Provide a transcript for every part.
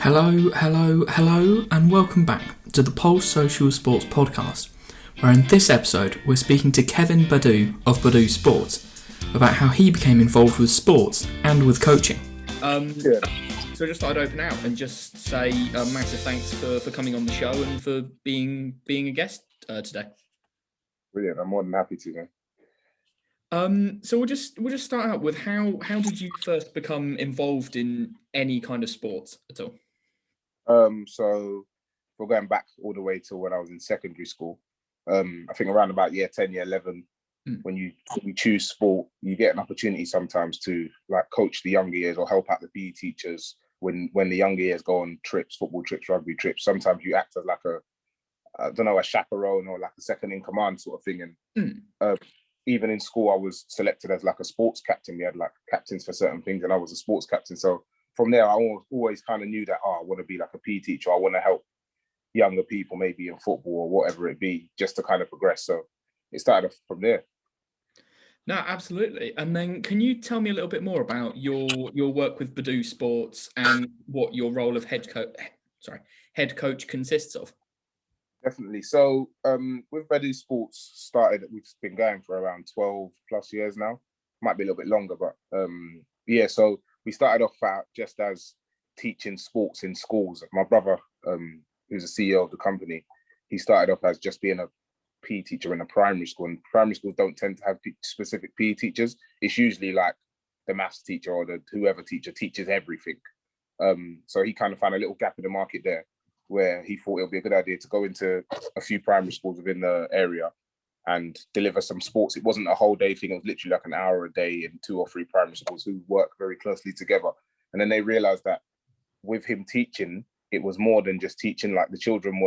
Hello, and welcome back to the Pulse Social Sports Podcast, where in this episode we're speaking to Kevin Badu of Badu Sports about how he became involved with sports and with coaching. So I just thought I'd open out and just say a massive thanks for coming on the show and for being a guest today. Brilliant! I'm more than happy to, man. So we'll just start out with how did you first become involved in any kind of sports at all? So we're going back all the way to when I was in secondary school. I think around about year 10, year 11, when you choose sport, you get an opportunity sometimes to like coach the younger years or help out the PE teachers when the younger years go on trips, football trips, rugby trips. Sometimes you act as like a chaperone or like a second in command sort of thing. And even in school, I was selected as like a sports captain. We had like captains for certain things, and I was a sports captain. So from there, I always kind of knew that, I want to be like a PE teacher. I want to help younger people, maybe in football or whatever it be, just to kind of progress. So it started from there. No, absolutely. And then can you tell me a little bit more about your work with Badu Sports and what your role of head coach consists of? Definitely. So with Badu Sports we've been going for around 12 plus years now. Might be a little bit longer, but so we started off just as teaching sports in schools. My brother, who's the CEO of the company, he started off as just being a PE teacher in a primary school. And primary schools don't tend to have specific PE teachers. It's usually like the maths teacher or whoever teacher teaches everything. So he kind of found a little gap in the market there, where he thought it would be a good idea to go into a few primary schools within the area and deliver some sports. It wasn't a whole day thing. It was literally like an hour a day in 2 or 3 primary schools who work very closely together. And then they realized that with him teaching, it was more than just teaching. Like the children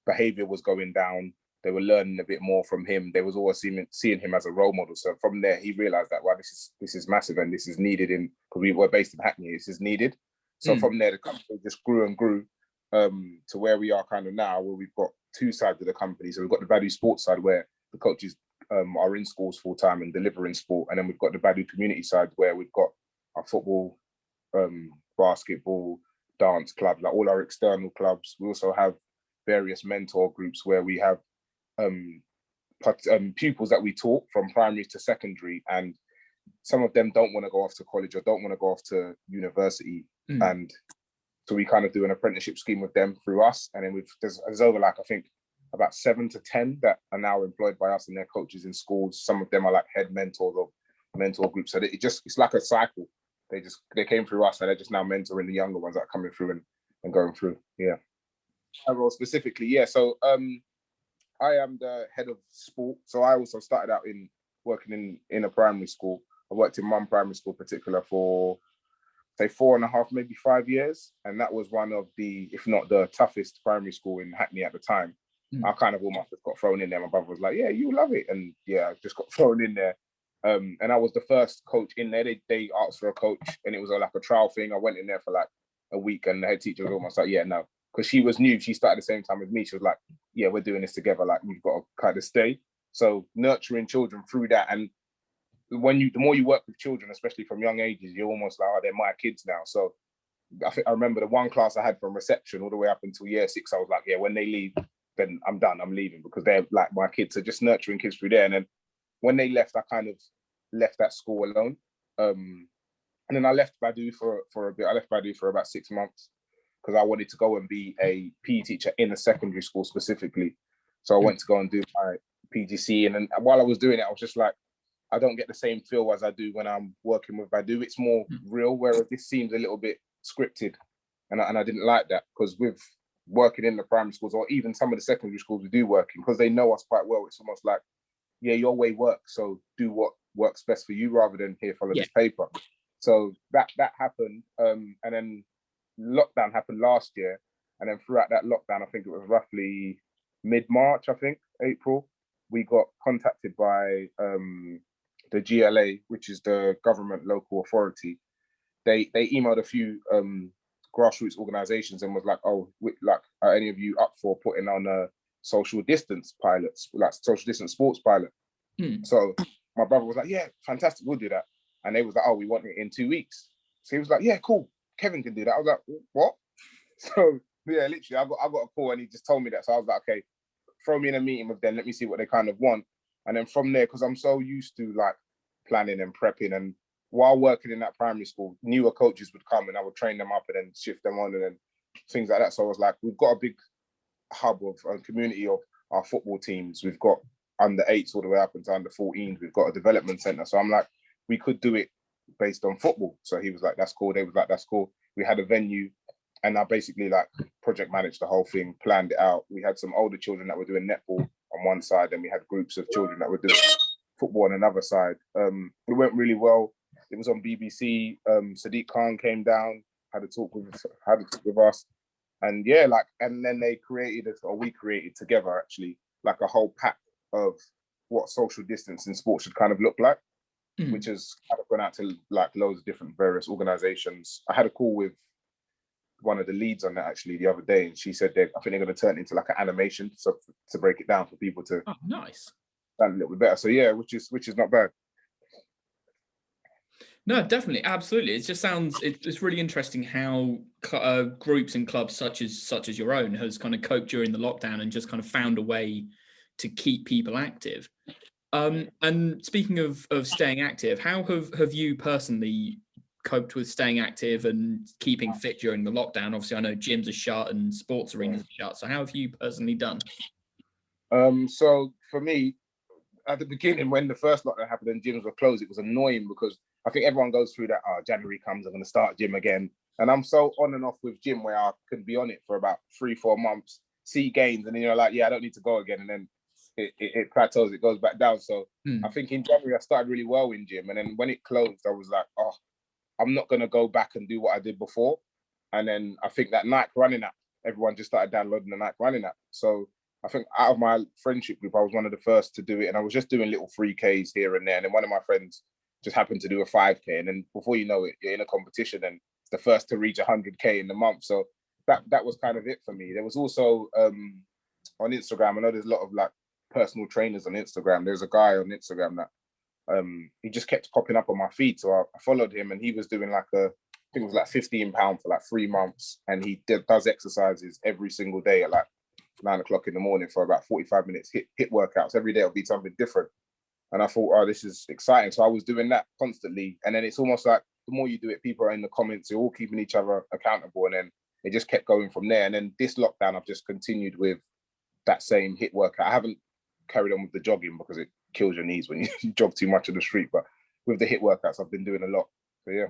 behavior was going down. They were learning a bit more from him. They was always seeing him as a role model. So from there, he realized that, wow, this is massive and this is needed because we were based in Hackney. This is needed. So from there, the company just grew and grew to where we are kind of now, where we've got 2 sides of the company. So we've got the Badu Sports side, where the coaches are in schools full time and delivering sport. And then we've got the Badu community side, where we've got our football, basketball, dance clubs, like all our external clubs. We also have various mentor groups where we have pupils that we taught from primary to secondary, and some of them don't want to go off to college or don't want to go off to university. And so we kind of do an apprenticeship scheme with them through us. And then there's over like, I think about 7 to 10 that are now employed by us and their coaches in schools. Some of them are like head mentors of mentor groups. So it's like a cycle. They came through us and they're just now mentoring the younger ones that are coming through and going through. Yeah. My role specifically. Yeah. So I am the head of sport. So I also started out working in a primary school. I worked in one primary school in particular for say 4.5, maybe 5 years. And that was one of the, if not the toughest primary school in Hackney at the time. I kind of almost just got thrown in there. My brother was like, yeah, you love it. And yeah, I just got thrown in there. And I was the first coach in there. They asked for a coach and it was like a trial thing. I went in there for like a week and the head teacher was almost like, yeah, no. Because she was new. She started the same time as me. She was like, yeah, we're doing this together. Like, you've got to kind of stay. So nurturing children through that. And the more you work with children, especially from young ages, you're almost like, oh, they're my kids now. So I remember the one class I had from reception all the way up until year 6, I was like, yeah, when they leave, then I'm done. I'm leaving because they're like my kids. So just nurturing kids through there. And then when they left, I kind of left that school alone. And then I left Badu for a bit. I left Badu for about 6 months because I wanted to go and be a PE teacher in a secondary school specifically. So I went to go and do my PGC. And then while I was doing it, I was just like, I don't get the same feel as I do when I'm working with Badu. It's more real, whereas this seems a little bit scripted. And I didn't like that because with working in the primary schools or even some of the secondary schools we do work in, because they know us quite well, it's almost like, yeah, your way works. So do what works best for you rather than here, follow this paper. So that happened. And then lockdown happened last year. And then throughout that lockdown, I think it was roughly mid-March, April, we got contacted by the GLA, which is the government local authority. They emailed a few grassroots organizations and was like, oh, are any of you up for putting on a social distance pilots, like social distance sports pilot? So my brother was like, yeah, fantastic, we'll do that. And they was like, oh, we want it in 2 weeks. So he was like, yeah, cool, Kevin can do that. I was like, what? So yeah, literally, I got a call and he just told me that. So I was like, okay, throw me in a meeting with them. Let me see what they kind of want. And then from there, because I'm so used to like planning and prepping, and while working in that primary school, newer coaches would come and I would train them up and then shift them on and then things like that. So I was like, we've got a big hub of a community of our football teams. We've got under 8s all the way up into under 14s. We've got a development center. So I'm like, we could do it based on football. So he was like, that's cool. They was like, that's cool. We had a venue and I basically like project managed the whole thing, planned it out. We had some older children that were doing netball on one side and we had groups of children that were doing football on another side. It went really well. It was on BBC. Sadiq Khan came down, had a talk with us. And yeah, like, and then they created, or we created together actually, like a whole pack of what social distance in sports should kind of look like, which has kind of gone out to like loads of different various organizations. I had a call with one of the leads on that actually the other day, and she said I think they're going to turn it into like an animation, so to break it down for people to nice, stand a little bit better. So yeah, which is not bad. No, definitely, absolutely. It just sounds it's really interesting how groups and clubs such as your own has kind of coped during the lockdown and just kind of found a way to keep people active. And speaking of staying active, how have you personally coped with staying active and keeping fit during the lockdown? Obviously, I know gyms are shut and sports arenas are shut. So how have you personally done? So for me, at the beginning, when the first lockdown happened and gyms were closed, it was annoying because I think everyone goes through that, January comes, I'm going to start gym again. And I'm so on and off with gym where I could be on it for about 3-4 months, see gains, and then you're like, yeah, I don't need to go again. And then it plateaus, it goes back down. So I think in January, I started really well in gym. And then when it closed, I was like, I'm not going to go back and do what I did before. And then I think that Nike running app, everyone just started downloading the Nike running app. So I think out of my friendship group, I was one of the first to do it. And I was just doing little 3Ks here and there. And then one of my friends just happened to do a 5K. And then before you know it, you're in a competition and it's the first to reach 100K in the month. So that was kind of it for me. There was also on Instagram, I know there's a lot of like personal trainers on Instagram. There's a guy on Instagram that he just kept popping up on my feed. So I followed him and he was doing like I think it was like £15 for like 3 months. And he does exercises every single day at like 9 o'clock in the morning for about 45 minutes, hit workouts. Every day it'll be something different. And I thought, this is exciting. So I was doing that constantly. And then it's almost like the more you do it, people are in the comments, you're all keeping each other accountable. And then it just kept going from there. And then this lockdown, I've just continued with that same hit workout. I haven't carried on with the jogging because it kills your knees when you jog too much on the street. But with the hit workouts, I've been doing a lot. So yeah.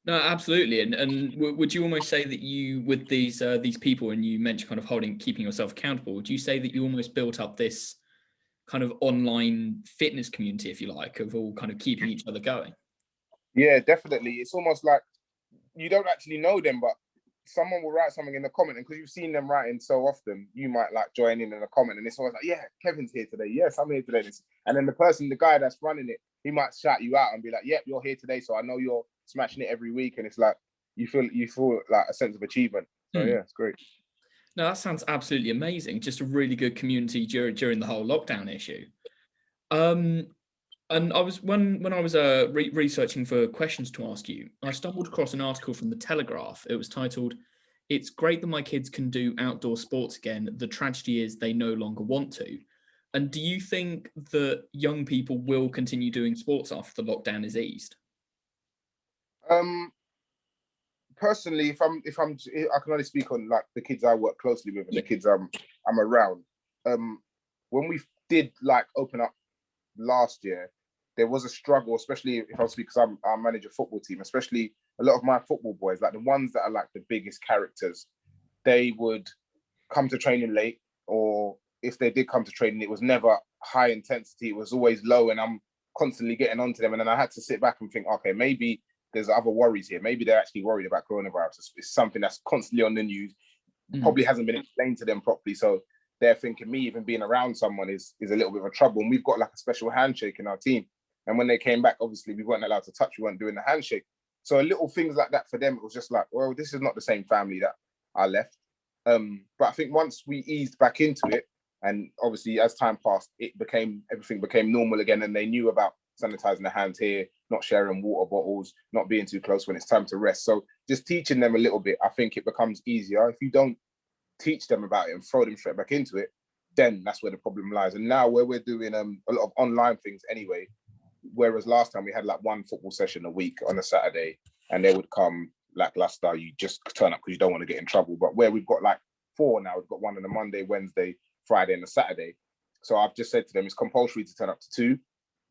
No, absolutely. And would you almost say that you, with these people, and you mentioned kind of keeping yourself accountable, would you say that you almost built up this kind of online fitness community, if you like, of all kind of keeping each other going? Yeah, definitely. It's almost like you don't actually know them, but someone will write something in the comment, and because you've seen them writing so often, you might like join in a comment, and it's always like, yeah, Kevin's here today. Yes, I'm here today. And then the guy that's running it, he might shout you out and be like, yep, you're here today, so I know you're smashing it every week. And it's like you feel like a sense of achievement. So yeah, it's great. No, that sounds absolutely amazing. Just a really good community during the whole lockdown issue. And I was when I was researching for questions to ask you, I stumbled across an article from the Telegraph. It was titled, "It's great that my kids can do outdoor sports again. The tragedy is they no longer want to." And do you think that young people will continue doing sports after the lockdown is eased? Personally, if I can only speak on like the kids I work closely with and the kids I'm around. When we did like open up last year, there was a struggle, especially if I speak because I manage a football team, especially a lot of my football boys, like the ones that are like the biggest characters, they would come to training late, or if they did come to training, it was never high intensity, it was always low, and I'm constantly getting onto them. And then I had to sit back and think, okay, maybe there's other worries here. Maybe they're actually worried about coronavirus. It's something that's constantly on the news, probably hasn't been explained to them properly. So they're thinking me even being around someone is a little bit of a trouble. And we've got like a special handshake in our team. And when they came back, obviously we weren't allowed to touch, we weren't doing the handshake. So little things like that for them, it was just like, well, this is not the same family that I left. But I think once we eased back into it, and obviously as time passed, everything became normal again, and they knew about sanitizing their hands here, not sharing water bottles, not being too close when it's time to rest. So just teaching them a little bit, I think it becomes easier. If you don't teach them about it and throw them straight back into it, then that's where the problem lies. And now where we're doing a lot of online things anyway, whereas last time we had like one football session a week on a Saturday, and they would come lackluster, you just turn up because you don't want to get in trouble. But where we've got like 4 now, we've got one on a Monday, Wednesday, Friday, and a Saturday. So I've just said to them, it's compulsory to turn up to 2,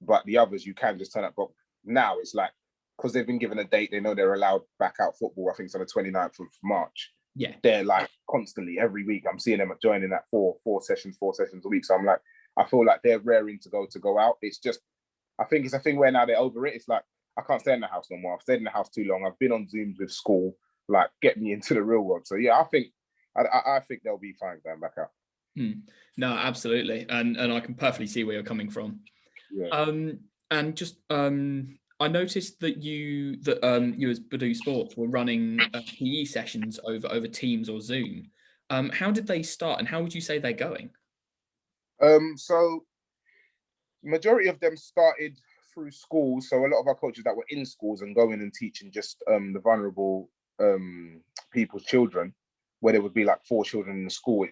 but the others you can just turn up. But now it's like, because they've been given a date, they know they're allowed back out football. I think it's on the 29th of March. Yeah, they're like constantly every week. I'm seeing them joining that four sessions a week. So I'm like, I feel like they're raring to go out. It's just, I think it's a thing where now they're over it. It's like, I can't stay in the house no more. I've stayed in the house too long. I've been on Zooms with school. Like, get me into the real world. So yeah, I think they'll be fine going back out. No, absolutely, and I can perfectly see where you're coming from. Yeah. And just I noticed that you as Badu Sports were running PE sessions over Teams or Zoom. How did they start, and how would you say they're going? So majority of them started through schools. So a lot of our coaches that were in schools and going and teaching just the vulnerable people's children, where there would be like 4 children in the school,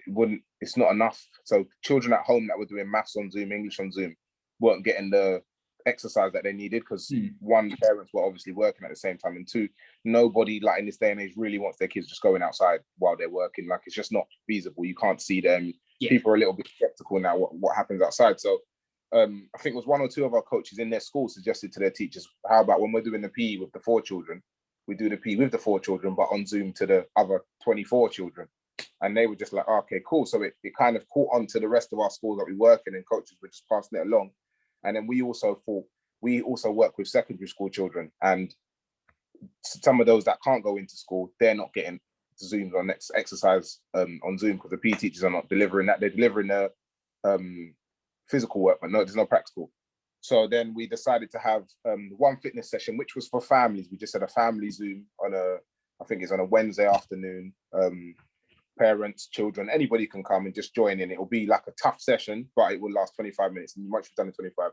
it's not enough. So children at home that were doing maths on Zoom, English on Zoom, weren't getting the exercise that they needed because 1, parents were obviously working at the same time, and 2, nobody like in this day and age really wants their kids just going outside while they're working. Like, it's just not feasible. You can't see them. Yeah. People are a little bit skeptical now what happens outside. So I think it was 1 or 2 of our coaches in their school suggested to their teachers, how about when we're doing the PE with the 4 children, we do the PE with the 4 children, but on Zoom to the other 24 children. And they were just like, oh, okay, cool. So it kind of caught on to the rest of our schools that we work in, and coaches were just passing it along. And then we also work with secondary school children, and some of those that can't go into school, they're not getting Zooms on next exercise on Zoom because the PE teachers are not delivering that. They're delivering the physical work, but no, there's no practical. So then we decided to have one fitness session, which was for families. We just had a family Zoom I think it's on a Wednesday afternoon. Parents, children, anybody can come and just join in. It'll be like a tough session, but it will last 25 minutes. And once you've done the 25,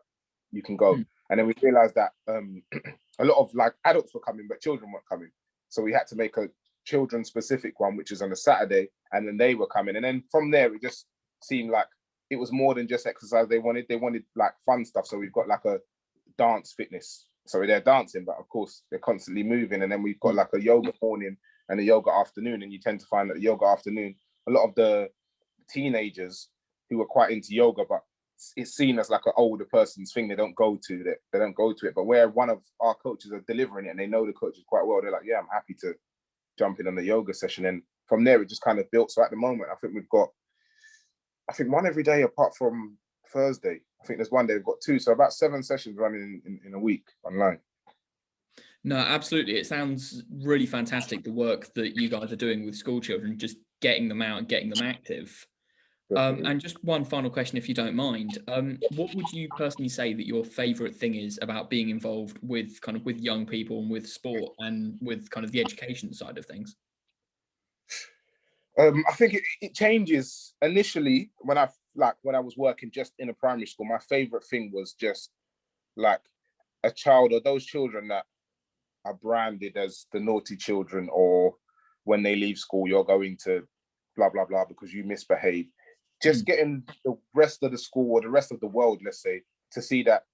you can go. And then we realized that a lot of like adults were coming, but children weren't coming. So we had to make a children specific one, which is on a Saturday, and then they were coming. And then from there, it just seemed like it was more than just exercise they wanted like fun stuff. So we've got like a dance fitness. So they're dancing, but of course they're constantly moving. And then we've got like a yoga morning and a yoga afternoon. And you tend to find that the yoga afternoon, a lot of the teenagers who are quite into yoga, but it's seen as like an older person's thing. They don't go to it. But where one of our coaches are delivering it and they know the coaches quite well, they're like, yeah, I'm happy to jump in on the yoga session. And from there, it just kind of built. So at the moment, I think we've got, one every day apart from Thursday. I think there's one day we've got 2. So about 7 sessions running in a week online. No, absolutely. It sounds really fantastic, the work that you guys are doing with school children, just getting them out and getting them active. And just one final question, if you don't mind. What would you personally say that your favourite thing is about being involved with young people and with sport and with kind of the education side of things? I think it changes. Initially, when I was working just in a primary school, my favourite thing was just like a child or those children that are branded as the naughty children, or when they leave school, you're going to blah, blah, blah because you misbehave. Just getting the rest of the school or the rest of the world, let's say, to see that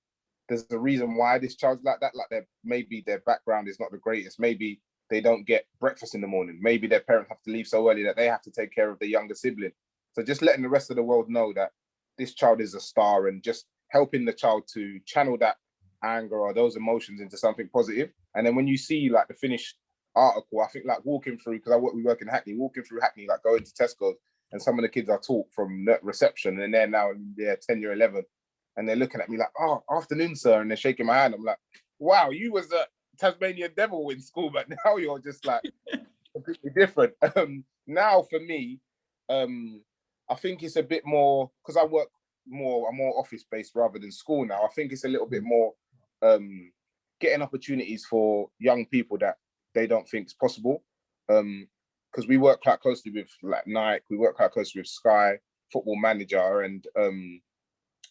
there's a reason why this child's like that. Like maybe their background is not the greatest. Maybe they don't get breakfast in the morning. Maybe their parents have to leave so early that they have to take care of their younger sibling. So just letting the rest of the world know that this child is a star, and just helping the child to channel that anger or those emotions into something positive. And then when you see like the finished article, I think like walking through, because we work in Hackney, walking through Hackney, like going to Tesco, and some of the kids are taught from reception, and they're now in their 10 year 11, and they're looking at me like, oh, afternoon, sir, and they're shaking my hand. I'm like, wow, you was a Tasmanian devil in school, but now you're just like completely different. Now for me, I think it's a bit more, because I'm more office based rather than school now. I think it's a little bit more getting opportunities for young people that they don't think is possible. Because we work quite closely with like Nike, we work quite closely with Sky, Football Manager, and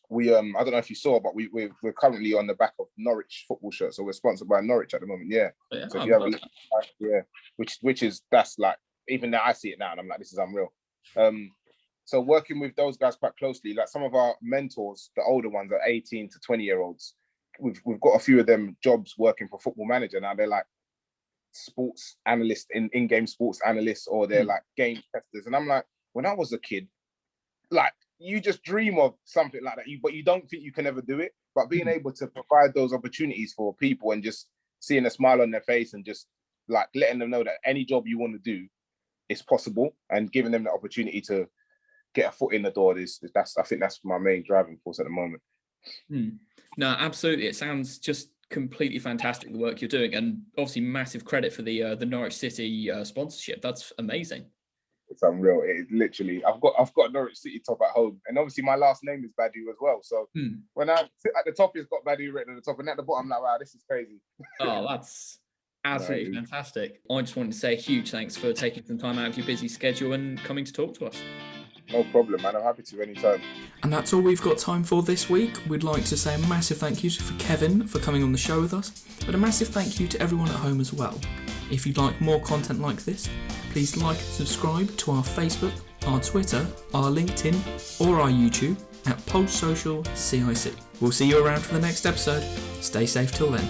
we I don't know if you saw, but we're currently on the back of Norwich football shirts, so we're sponsored by Norwich at the moment. Yeah. Yeah, So if you have a look, yeah, which is, that's like, even now I see it now and I'm like, this is unreal. So working with those guys quite closely, like some of our mentors, the older ones are 18 to 20-year-olds. We've got a few of them jobs working for Football Manager now. They're like sports analysts, in-game sports analysts, or they're like game testers. And I'm like, when I was a kid, like, you just dream of something like that, but you don't think you can ever do it. But being able to provide those opportunities for people and just seeing a smile on their face and just like letting them know that any job you want to do is possible, and giving them the opportunity to get a foot in the door, I think that's my main driving force at the moment. No, absolutely. It sounds just completely fantastic, the work you're doing, and obviously massive credit for the Norwich City sponsorship. That's amazing. It's unreal. It literally, I've got Norwich City top at home, and obviously my last name is Badu as well. So when I sit at the top, it's got Badu written at the top, and at the bottom, I'm like, wow, this is crazy. Oh, that's absolutely fantastic. I just wanted to say a huge thanks for taking some time out of your busy schedule and coming to talk to us. No problem, man. I'm happy to anytime. And that's all we've got time for this week. We'd like to say a massive thank you for Kevin for coming on the show with us, but a massive thank you to everyone at home as well. If you'd like more content like this, please like and subscribe to our Facebook, our Twitter, our LinkedIn, or our YouTube at Social CIC. We'll see you around for the next episode. Stay safe till then.